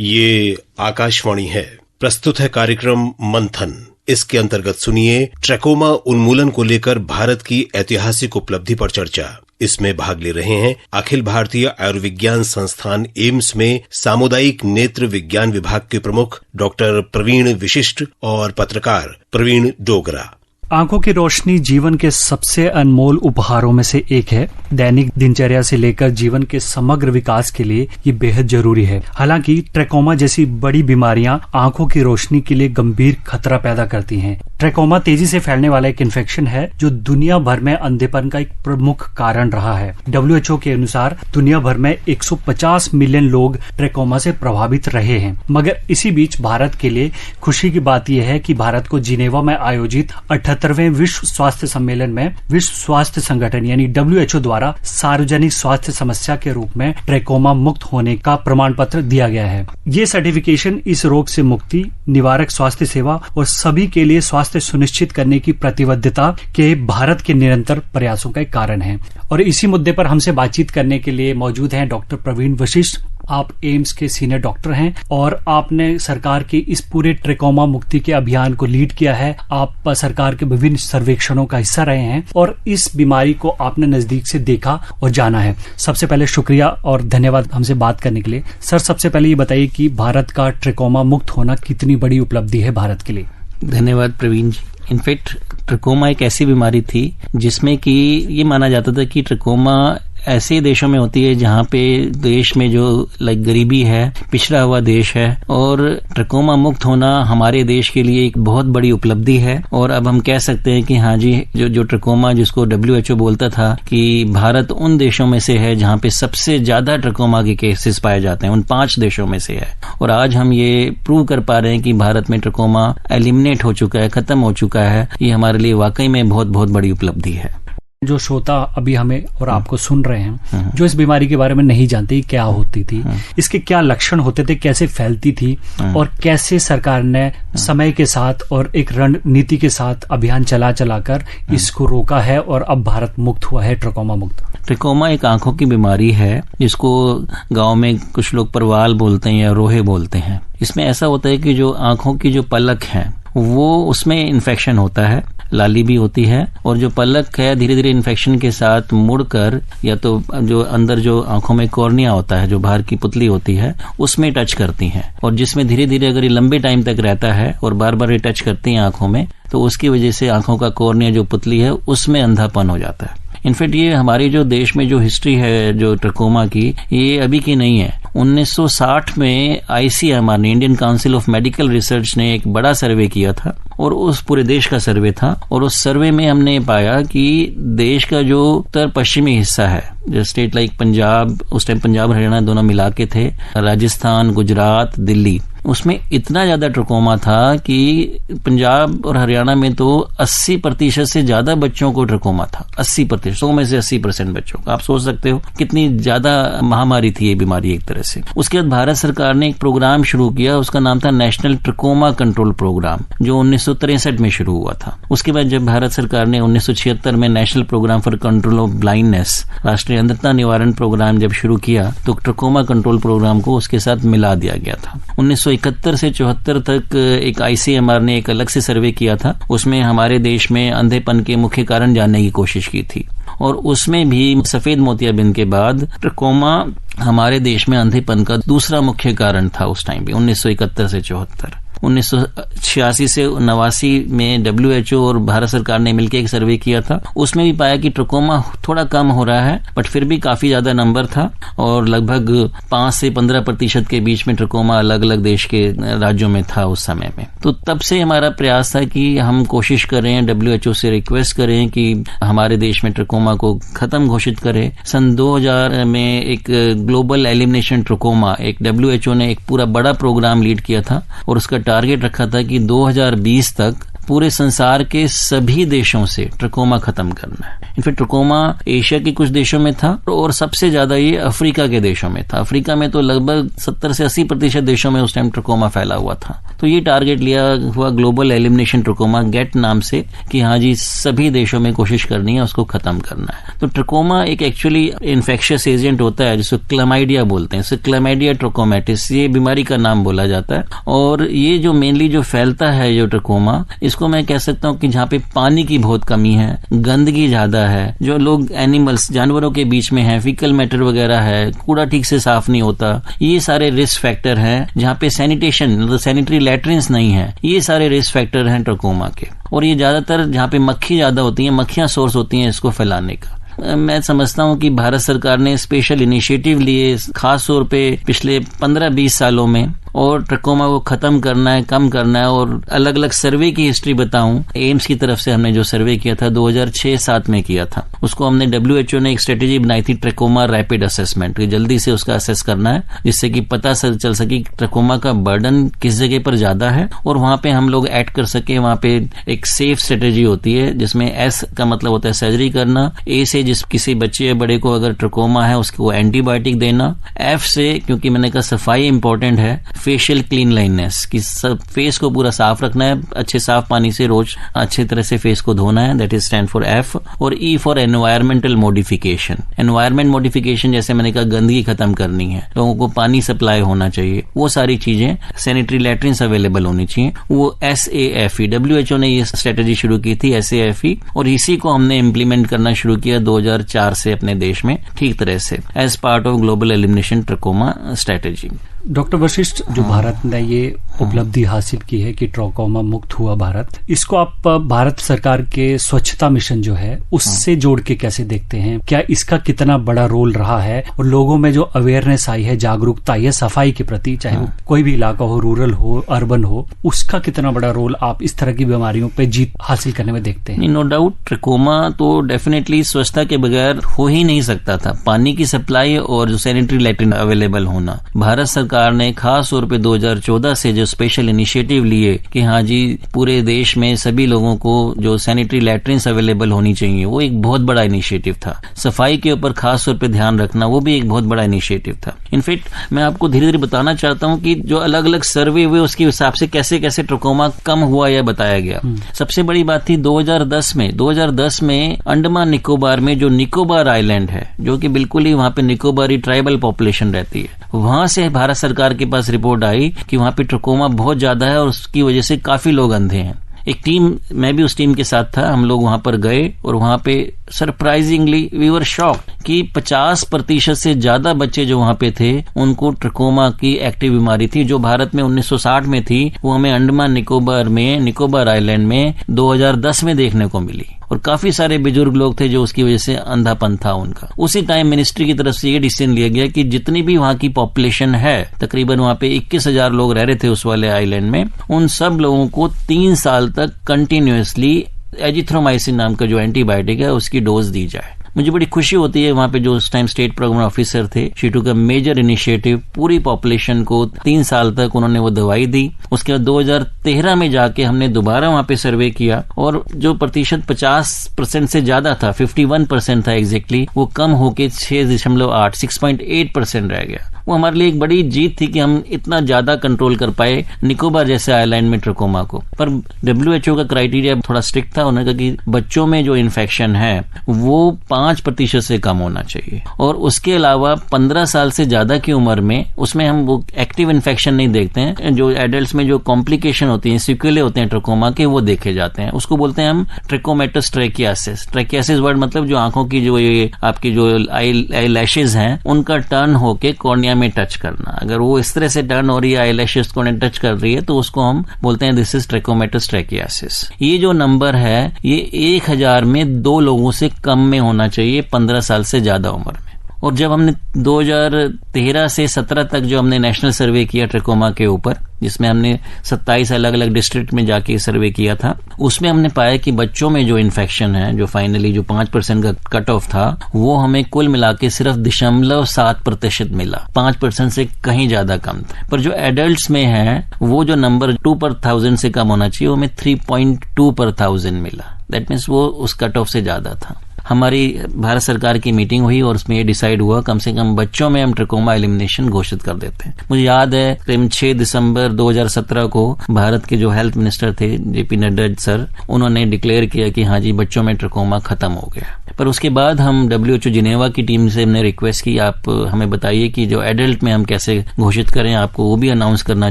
ये आकाशवाणी है। प्रस्तुत है कार्यक्रम मंथन। इसके अंतर्गत सुनिए ट्रैकोमा उन्मूलन को लेकर भारत की ऐतिहासिक उपलब्धि पर चर्चा। इसमें भाग ले रहे हैं अखिल भारतीय आयुर्विज्ञान संस्थान एम्स में सामुदायिक नेत्र विज्ञान विभाग के प्रमुख डॉक्टर प्रवीण विशिष्ट और पत्रकार प्रवीण डोगरा। आंखों की रोशनी जीवन के सबसे अनमोल उपहारों में से एक है। दैनिक दिनचर्या से लेकर जीवन के समग्र विकास के लिए ये बेहद जरूरी है। हालांकि ट्रैकोमा जैसी बड़ी बीमारियां आंखों की रोशनी के लिए गंभीर खतरा पैदा करती हैं। ट्रैकोमा तेजी से फैलने वाला एक इन्फेक्शन है जो दुनिया भर में अंधेपन का एक प्रमुख कारण रहा है। WHO के अनुसार दुनिया भर में 150 मिलियन लोग ट्रैकोमा से प्रभावित रहे हैं। मगर इसी बीच भारत के लिए खुशी की बात यह है कि भारत को जिनेवा में आयोजित 78वें विश्व स्वास्थ्य सम्मेलन में विश्व स्वास्थ्य संगठन यानी WHO द्वारा सार्वजनिक स्वास्थ्य समस्या के रूप में ट्रैकोमा मुक्त होने का प्रमाण पत्र दिया गया है। ये सर्टिफिकेशन इस रोग से मुक्ति, निवारक स्वास्थ्य सेवा और सभी के लिए स्वास्थ्य सुनिश्चित करने की प्रतिबद्धता के भारत के निरंतर प्रयासों का एक कारण है। और इसी मुद्दे पर हमसे बातचीत करने के लिए मौजूद हैं डॉक्टर प्रवीण वशिष्ठ। आप एम्स के सीनियर डॉक्टर हैं और आपने सरकार की इस पूरे ट्रैकोमा मुक्ति के अभियान को लीड किया है। आप सरकार के विभिन्न सर्वेक्षणों का हिस्सा रहे हैं और इस बीमारी को आपने नजदीक से देखा और जाना है। सबसे पहले शुक्रिया और धन्यवाद हमसे बात करने के लिए। सर, सबसे पहले ये बताइए कि भारत का ट्रैकोमा मुक्त होना कितनी बड़ी उपलब्धि है भारत के लिए। धन्यवाद प्रवीण जी। इनफैक्ट ट्रैकोमा एक ऐसी बीमारी थी जिसमें कि ये माना जाता था कि ट्रैकोमा ऐसे देशों में होती है जहाँ पे देश में जो गरीबी है, पिछड़ा हुआ देश है, और ट्रैकोमा मुक्त होना हमारे देश के लिए एक बहुत बड़ी उपलब्धि है। और अब हम कह सकते हैं कि हाँ जी, जो ट्रैकोमा जिसको WHO बोलता था कि भारत उन देशों में से है जहाँ पे सबसे ज्यादा ट्रैकोमा के केसेस पाए जाते हैं, उन 5 देशों में से है। और आज हम ये प्रूव कर पा रहे हैं कि भारत में ट्रैकोमा एलिमिनेट हो चुका है, खत्म हो चुका है। ये हमारे लिए वाकई में बहुत बहुत बड़ी उपलब्धि है। जो श्रोता अभी हमें और आपको सुन रहे हैं, जो इस बीमारी के बारे में नहीं जानते क्या होती थी, इसके क्या लक्षण होते थे, कैसे फैलती थी और कैसे सरकार ने समय के साथ और एक रणनीति के साथ अभियान चलाकर इसको रोका है और अब भारत मुक्त हुआ है, ट्रैकोमा मुक्त। ट्रैकोमा एक आंखों की बीमारी है जिसको गांव में कुछ लोग परवाल बोलते हैं या रोहे बोलते हैं। इसमें ऐसा होता है कि जो आंखों की जो पलक है वो उसमें इन्फेक्शन होता है, लाली भी होती है, और जो पलक है धीरे धीरे इन्फेक्शन के साथ मुड़कर या तो जो अंदर जो आंखों में कॉर्निया होता है, जो बाहर की पुतली होती है, उसमें टच करती हैं। और जिसमें धीरे धीरे अगर ये लंबे टाइम तक रहता है और बार बार ये टच करती हैं आंखों में, तो उसकी वजह से आंखों का कॉर्निया जो पुतली है उसमें अंधापन हो जाता है। इनफैक्ट ये हमारी जो देश में जो हिस्ट्री है जो ट्रैकोमा की, ये अभी की नहीं है। 1960 में ICMR ने, Indian council of medical research ने एक बड़ा सर्वे किया था और उस पूरे देश का सर्वे था। और उस सर्वे में हमने पाया कि देश का जो उत्तर पश्चिमी हिस्सा है, जो स्टेट लाइक पंजाब, उस टाइम पंजाब हरियाणा दोनों मिला के थे, राजस्थान, गुजरात, दिल्ली, उसमें इतना ज्यादा ट्रैकोमा था कि पंजाब और हरियाणा में तो 80% से ज्यादा बच्चों को ट्रैकोमा था। 80%, 100 में से 80% बच्चों को। आप सोच सकते हो कितनी ज्यादा महामारी थी ये बीमारी एक तरह से। उसके बाद भारत सरकार ने एक प्रोग्राम शुरू किया, उसका नाम था नेशनल ट्रैकोमा कंट्रोल प्रोग्राम, जो 1963 में शुरू हुआ था। उसके बाद जब भारत सरकार ने 1976 में national programme for control of blindness, राष्ट्रीय अंधता निवारण प्रोग्राम जब शुरू किया, तो ट्रैकोमा कंट्रोल प्रोग्राम को उसके साथ मिला दिया गया था। 1971 से 74 तक एक ICMR ने एक अलग से सर्वे किया था। उसमें हमारे देश में अंधेपन के मुख्य कारण जानने की कोशिश की थी, और उसमें भी सफेद मोतियाबिंद के बाद ट्रैकोमा हमारे देश में अंधेपन का दूसरा मुख्य कारण था उस टाइम पे, 1971 से 74। 1986 से 89 में WHO और भारत सरकार ने मिलकर एक सर्वे किया था। उसमें भी पाया कि ट्रैकोमा थोड़ा कम हो रहा है, बट फिर भी काफी ज्यादा नंबर था, और लगभग 5 से 15% के बीच में ट्रैकोमा अलग अलग देश के राज्यों में था उस समय में। तो तब से हमारा प्रयास था कि हम कोशिश करें, WHO से रिक्वेस्ट करें कि हमारे देश में ट्रैकोमा को खत्म घोषित करें। सन 2000 में एक ग्लोबल एलिमिनेशन ट्रैकोमा, एक WHO ने एक पूरा बड़ा प्रोग्राम लीड किया था, और उसका टारगेट रखा था कि 2020 तक पूरे संसार के सभी देशों से ट्रकोमा खत्म करना है। इनफैक्ट ट्रकोमा एशिया के कुछ देशों में था और सबसे ज्यादा ये अफ्रीका के देशों में था। अफ्रीका में तो लगभग 70 से 80% देशों में उस टाइम ट्रकोमा फैला हुआ था। तो ये टारगेट लिया हुआ ग्लोबल एलिमिनेशन ट्रकोमा गेट नाम से कि हाँ जी सभी देशों में कोशिश करनी है, उसको खत्म करना है। तो ट्रकोमा एक एक्चुअली इन्फेक्शियस एजेंट होता है जिसको क्लैमाइडिया बोलते हैं। क्लैमाइडिया ट्रकोमैटिस ये बीमारी का नाम बोला जाता है। और ये जो मेनली जो फैलता है जो ट्रकोमा, इसको मैं कह सकता हूँ कि जहाँ पे पानी की बहुत कमी है, गंदगी ज्यादा है, जो लोग एनिमल्स जानवरों के बीच में है, फीकल मैटर वगैरह है, कूड़ा ठीक से साफ नहीं होता, ये सारे रिस्क फैक्टर हैं। जहाँ पे सैनिटेशन मतलब सैनिटरी लैट्रिन्स नहीं है, ये सारे रिस्क फैक्टर हैं ट्रकोमा के। और ये ज्यादातर जहाँ पे मक्खी ज्यादा होती है, मक्खियां सोर्स होती हैं इसको फैलाने का। मैं समझता हूँ कि भारत सरकार ने स्पेशल इनिशिएटिव लिए खास तौर पे पिछले 15-20 सालों में, और ट्रकोमा को खत्म करना है, कम करना है। और अलग अलग सर्वे की हिस्ट्री बताऊं, एम्स की तरफ से हमने जो सर्वे किया था 2006-07 में किया था, उसको हमने WHO ने एक स्ट्रेटेजी बनाई थी ट्रकोमा रैपिड असेसमेंट, जल्दी से उसका असेस करना है जिससे कि पता चल सके ट्रकोमा का बर्डन किस जगह पर ज्यादा है और वहां पे हम लोग ऐड कर सके। वहां पे एक सेफ स्ट्रेटेजी होती है जिसमें S का मतलब होता है सर्जरी करना, A से जिस किसी बच्चे या बड़े को अगर ट्रकोमा है उसको एंटीबायोटिक देना, F से क्योंकि मैंने कहा सफाई इंपॉर्टेंट है, फेशियल क्लीनलाइनेस कि सब फेस को पूरा साफ रखना है, अच्छे साफ पानी से रोज अच्छी तरह से फेस को धोना है, that is stand for F। और E for environmental modification. Environment modification जैसे मैंने कहा गंदगी खत्म करनी है, लोगों को पानी सप्लाई होना चाहिए, वो सारी चीजें, सैनिटरी लैट्रिन्स अवेलेबल होनी चाहिए, वो SAFE WHO ने ये स्ट्रेटेजी शुरू की थी SAFE, और इसी को हमने इम्प्लीमेंट करना शुरू किया 2004 से अपने देश में ठीक तरह से as part of global elimination trachoma strategy. Doctor Vashishtha, जो भारत ने ये उपलब्धि हासिल की है कि ट्रकोमा मुक्त हुआ भारत, इसको आप भारत सरकार के स्वच्छता मिशन जो है उससे जोड़ के कैसे देखते हैं? क्या इसका कितना बड़ा रोल रहा है और लोगों में जो अवेयरनेस आई है, जागरूकता आई है सफाई के प्रति, चाहे वो कोई भी इलाका हो, रूरल हो, अर्बन हो, उसका कितना बड़ा रोल आप इस तरह की बीमारियों पे जीत हासिल करने में देखते हैं? नो डाउट ट्रकोमा तो डेफिनेटली स्वच्छता के बगैर हो ही नहीं सकता था। पानी की सप्लाई और जो सैनिटरी लैट्रिन अवेलेबल होना, भारत सरकार ने खास तौर पे 2014 से जो स्पेशल इनिशिएटिव लिए कि हाँ जी पूरे देश में सभी लोगों को जो सैनिटरी लैट्रिन्स अवेलेबल होनी चाहिए, वो एक बहुत बड़ा इनिशिएटिव था। सफाई के ऊपर खास तौर पे ध्यान रखना, वो भी एक बहुत बड़ा इनिशिएटिव था। इनफैक्ट मैं आपको धीरे धीरे बताना चाहता हूँ कि जो अलग अलग सर्वे हुए उसके हिसाब से कैसे कैसे ट्रकोमा कम हुआ यह बताया गया। सबसे बड़ी बात थी 2010 में अंडमान निकोबार में जो निकोबार आइलैंड है, जो कि बिल्कुल ही वहां पे निकोबारी ट्राइबल पॉपुलेशन रहती है, वहां से भारत सरकार के पास रिपोर्ट आई कि वहां पे ट्रकोमा बहुत ज्यादा है और उसकी वजह से काफी लोग अंधे हैं। एक टीम, मैं भी उस टीम के साथ था, हम लोग वहां पर गए और वहां पे सरप्राइजिंगली वी वर शॉक्ड कि 50% से ज्यादा बच्चे जो वहां पे थे उनको ट्रकोमा की एक्टिव बीमारी थी, जो भारत में 1960 में थी, वो हमें अंडमान निकोबार आइलैंड में 2010 में देखने को मिली। और काफी सारे बुजुर्ग लोग थे जो उसकी वजह से अंधापन था उनका। उसी टाइम मिनिस्ट्री की तरफ से ये डिसीजन लिया गया कि जितनी भी वहां की पॉपुलेशन है, तकरीबन वहां पे 21,000 लोग रह रहे थे उस वाले आइलैंड में, उन सब लोगों को 3 साल तक कंटिन्यूअसली एजिथ्रोमाइसिन नाम का जो एंटीबायोटिक है उसकी डोज दी जाए। मुझे बड़ी खुशी होती है, वहां पे जो उस टाइम स्टेट प्रोग्राम ऑफिसर थे, शी टूक अ मेजर इनिशिएटिव, पूरी पॉपुलेशन को 3 साल तक उन्होंने वो दवाई दी। उसके बाद 2013 में जाके हमने दोबारा वहां पे सर्वे किया और जो प्रतिशत 50% से ज्यादा था, 51% था एग्जैक्टली, वो कम होके 6.8% रह गया। वो हमारे लिए एक बड़ी जीत थी कि हम इतना ज्यादा कंट्रोल कर पाए निकोबार जैसे आइलैंड में ट्रकोमा को। पर WHO का क्राइटेरिया थोड़ा स्ट्रिक्ट था, उन्होंने कहा कि बच्चों में जो इन्फेक्शन है वो 5% से कम होना चाहिए, और उसके अलावा 15 साल से ज्यादा की उम्र में उसमें हम वो एक्टिव इन्फेक्शन नहीं देखते हैं। जो एडल्ट में जो कॉम्प्लिकेशन होती है, सिक्वेले होते हैं ट्रकोमा के, वो देखे जाते हैं। उसको बोलते हैं हम ट्रकोमेटस ट्रैकियासिस। ट्रैकियासिस वर्ड मतलब जो आंखों की जो ये आपकी जो आई लैशेज हैं उनका टर्न होके कॉर्निया में टच करना। अगर वो इस तरह से टर्न हो रही है, आई लैशेज को टच कर रही है, तो उसको हम बोलते हैं दिस इज ट्रैकोमेटस ट्रैकियासिस। ये जो नंबर है ये 1000 में 2 लोगों से कम में होना चाहिए 15 साल से ज्यादा उम्र में। और जब हमने 2013 से 17 तक जो हमने नेशनल सर्वे किया ट्रकोमा के ऊपर, जिसमें हमने 27 अलग अलग डिस्ट्रिक्ट में जाके सर्वे किया था। उसमें हमने पाया कि बच्चों में जो इन्फेक्शन है, जो फाइनली जो 5% का कट ऑफ था, वो हमें कुल मिला के सिर्फ 0.7% मिला। 5% से कहीं ज्यादा कम था। पर जो एडल्ट्स में है, वो जो नंबर 2 पर 1000 से कम होना चाहिए, वो हमें 3.2 पर 1000 मिला। दैट मीन्स वो उस कट ऑफ से ज्यादा था। हमारी भारत सरकार की मीटिंग हुई और उसमें ये डिसाइड हुआ कम से कम बच्चों में हम ट्रकोमा एलिमिनेशन घोषित कर देते हैं। मुझे याद है करीब 6 दिसंबर 2017 को भारत के जो हेल्थ मिनिस्टर थे जेपी नड्डा सर, उन्होंने डिक्लेयर किया कि हाँ जी, बच्चों में ट्रकोमा खत्म हो गया। पर उसके बाद हम WHO जिनेवा की टीम से हमने रिक्वेस्ट की, आप हमें बताइए कि जो एडल्ट में हम कैसे घोषित करें, आपको वो भी अनाउंस करना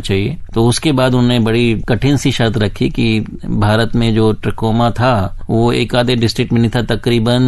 चाहिए। तो उसके बाद उन्होंने बड़ी कठिन सी शर्त रखी कि भारत में जो ट्रकोमा था वो एक आधे डिस्ट्रिक्ट में नहीं था, तकरीबन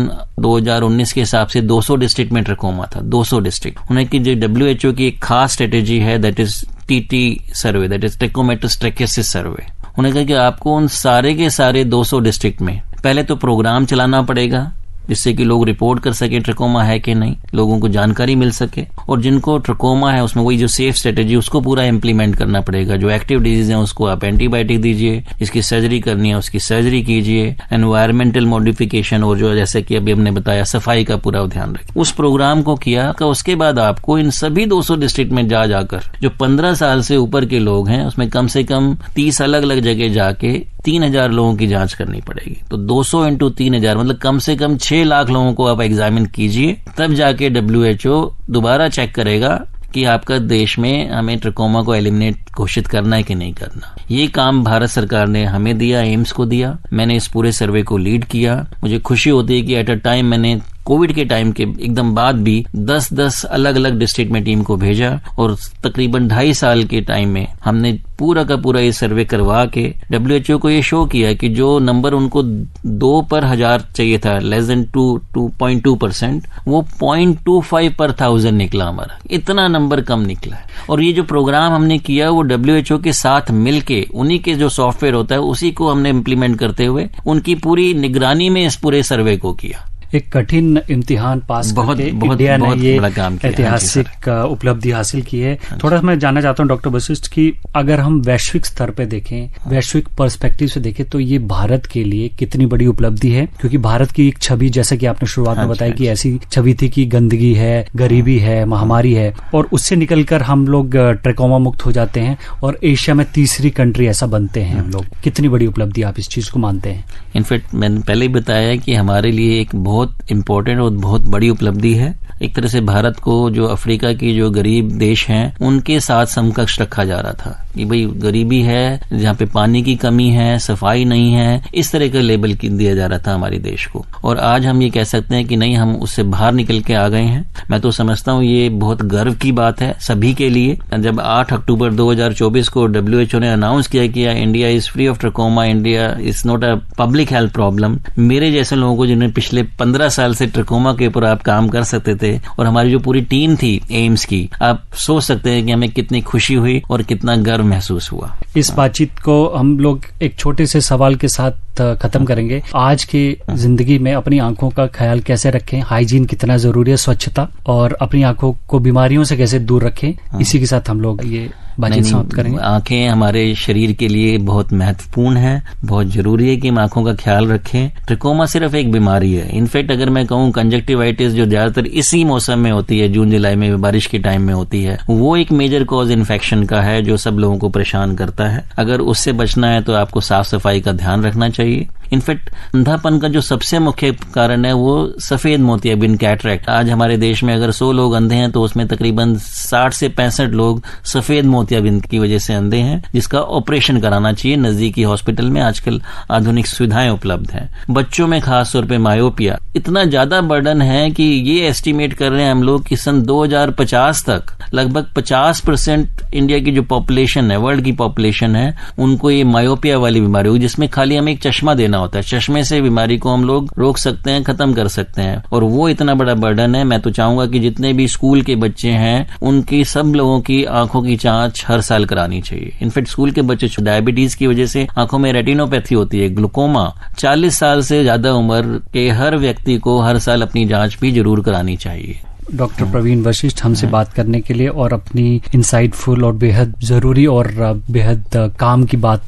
2019 के हिसाब से 200 डिस्ट्रिक्ट में ट्रकोमा था। 200 डिस्ट्रिक्ट। उन्हें कि जो WHO की एक खास स्ट्रेटेजी है, that is TT survey, that is trachomatous trichiasis survey. उन्हें कहा कि आपको उन सारे के सारे 200 डिस्ट्रिक्ट में पहले तो प्रोग्राम चलाना पड़ेगा, जिससे कि लोग रिपोर्ट कर सके ट्रकोमा है कि नहीं, लोगों को जानकारी मिल सके। और जिनको ट्रकोमा है उसमें वही जो सेफ स्ट्रेटेजी, उसको पूरा इम्प्लीमेंट करना पड़ेगा। जो एक्टिव डिजीज है उसको आप एंटीबायोटिक दीजिए, जिसकी सर्जरी करनी है उसकी सर्जरी कीजिए, एनवायरमेंटल मॉडिफिकेशन और जो जैसे कि अभी हमने बताया सफाई का पूरा ध्यान रखें। उस प्रोग्राम को किया। उसके बाद आपको इन सभी 200 डिस्ट्रिक्ट में जाकर जो 15 साल से ऊपर के लोग हैं, उसमें कम से कम 30 अलग अलग जगह जाके 3000 लोगों की जांच करनी पड़ेगी। तो 200 इंटू 3000 मतलब कम से कम 6 लाख लोगों को आप एग्जामिन कीजिए, तब जाके WHO दोबारा चेक करेगा कि आपका देश में हमें ट्रकोमा को एलिमिनेट घोषित करना है कि नहीं करना। ये काम भारत सरकार ने हमें दिया, एम्स को दिया। मैंने इस पूरे सर्वे को लीड किया। मुझे खुशी होती है कि एट अ टाइम मैंने कोविड के टाइम के एकदम बाद भी 10-10 अलग अलग डिस्ट्रिक्ट में टीम को भेजा और तकरीबन 2.5 साल के टाइम में हमने पूरा का पूरा ये सर्वे करवा के WHO को ये शो किया कि जो नंबर उनको 2 पर 1000 चाहिए था, लेस देन 2.2%, वो 0.25 पर 1000 निकला हमारा। इतना नंबर कम निकला है। और ये जो प्रोग्राम हमने किया वो WHO के साथ मिलके, उन्हीं के जो सॉफ्टवेयर होता है उसी को हमने इम्प्लीमेंट करते हुए उनकी पूरी निगरानी में इस पूरे सर्वे को किया। एक कठिन इम्तिहान पास करके इंडिया ने ये ऐतिहासिक उपलब्धि हासिल की है। थोड़ा मैं जानना चाहता हूँ डॉक्टर वशिष्ठ की अगर हम वैश्विक स्तर पे देखें, वैश्विक पर्सपेक्टिव से देखें, तो ये भारत के लिए कितनी बड़ी उपलब्धि है? क्योंकि भारत की एक छवि, जैसे कि आपने शुरुआत में बताया कि ऐसी छवि थी कि गंदगी है, गरीबी है, महामारी है, और उससे निकलकर हम लोग ट्रकोमा मुक्त हो जाते हैं और एशिया में तीसरी कंट्री ऐसा बनते हैं हम लोग। कितनी बड़ी उपलब्धि आप इस चीज को मानते हैं? इनफैक्ट मैंने पहले ही बताया कि हमारे लिए एक बहुत इम्पोर्टेंट और बहुत बड़ी उपलब्धि है। एक तरह से भारत को जो अफ्रीका की जो गरीब देश हैं उनके साथ समकक्ष रखा जा रहा था कि भाई गरीबी है, जहाँ पे पानी की कमी है, सफाई नहीं है, इस तरह का लेबल दिया जा रहा था हमारे देश को। और आज हम ये कह सकते हैं कि नहीं, हम उससे बाहर निकल के आ गए हैं। मैं तो समझता हूँ ये बहुत गर्व की बात है सभी के लिए। जब 8 अक्टूबर 2024 को WHO ने अनाउंस किया कि India is free of trachoma, India is not a public health problem, मेरे जैसे लोगों को जिन्होंने पिछले 15 साल से ट्रकोमा के ऊपर आप काम कर सकते थे और हमारी जो पूरी टीम थी एम्स की, आप सोच सकते हैं कि हमें कितनी खुशी हुई और कितना गर्व महसूस हुआ। इस बातचीत को हम लोग एक छोटे से सवाल के साथ खत्म करेंगे। आज की जिंदगी में अपनी आंखों का ख्याल कैसे रखें, हाइजीन कितना जरूरी है, स्वच्छता, और अपनी आंखों को बीमारियों से कैसे दूर रखें, इसी के साथ हम लोग ये बातचीत समाप्त करेंगे। आंखें हमारे शरीर के लिए बहुत महत्वपूर्ण है, बहुत जरूरी है कि हम आंखों का ख्याल रखें। ट्रकोमा सिर्फ एक बीमारी है। इनफैक्ट अगर मैं कहूँ कंजक्टिवाइटिस जो ज्यादातर इसी मौसम में होती है, जून जुलाई में, बारिश के टाइम में होती है, वो एक मेजर कॉज इन्फेक्शन का है जो सब लोगों को परेशान करता है। अगर उससे बचना है तो आपको साफ सफाई का ध्यान रखना चाहिए। इनफैक्ट अंधापन का जो सबसे मुख्य कारण है वो सफेद मोतियाबिंद, कैटरैक्ट। आज हमारे देश में अगर 100 लोग अंधे हैं तो उसमें तकरीबन 60 से 65 लोग सफेद मोतियाबिंद की वजह से अंधे हैं, जिसका ऑपरेशन कराना चाहिए। नजदीकी हॉस्पिटल में आजकल आधुनिक सुविधाएं उपलब्ध हैं। बच्चों में खास तौर पे मायोपिया इतना ज्यादा बर्डन है कि ये एस्टिमेट कर रहे हैं हम लोग कि सन 2050 तक लगभग 50% इंडिया की जो पॉपुलेशन है, वर्ल्ड की पॉपुलेशन है, उनको ये मायोपिया वाली बीमारी होगी, जिसमें खाली हमें एक चश्मा देना होता है। चश्मे से बीमारी को हम लोग रोक सकते हैं, खत्म कर सकते हैं। और वो इतना बड़ा बर्डन है। मैं तो चाहूंगा कि जितने भी स्कूल के बच्चे हैं उनकी सब लोगों की आंखों की जांच हर साल करानी चाहिए। इनफैक्ट स्कूल के बच्चे डायबिटीज की वजह से आंखों में रेटिनोपैथी होती है, ग्लूकोमा, 40 साल से ज्यादा उम्र के हर व्यक्ति को हर साल अपनी जांच भी जरूर करानी चाहिए। डॉक्टर प्रवीण वशिष्ठ हमसे बात करने के लिए और अपनी इंसाइटफुल और बेहद जरूरी और बेहद काम की बात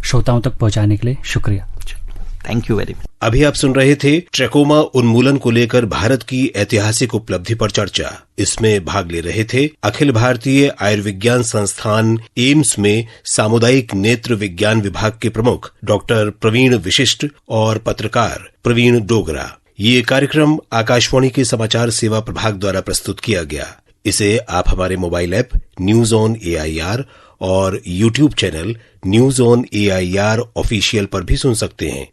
श्रोताओं तक पहुंचाने के लिए शुक्रिया। Thank you very much. अभी आप सुन रहे थे ट्रैकोमा उन्मूलन को लेकर भारत की ऐतिहासिक उपलब्धि पर चर्चा। इसमें भाग ले रहे थे अखिल भारतीय आयुर्विज्ञान संस्थान एम्स में सामुदायिक नेत्र विज्ञान विभाग के प्रमुख डॉक्टर प्रवीण वशिष्ठ और पत्रकार प्रवीण डोगरा। ये कार्यक्रम आकाशवाणी के समाचार सेवा प्रभाग द्वारा प्रस्तुत किया गया। इसे आप हमारे mobile app news on AIR और YouTube channel news on AIR official पर भी सुन सकते हैं।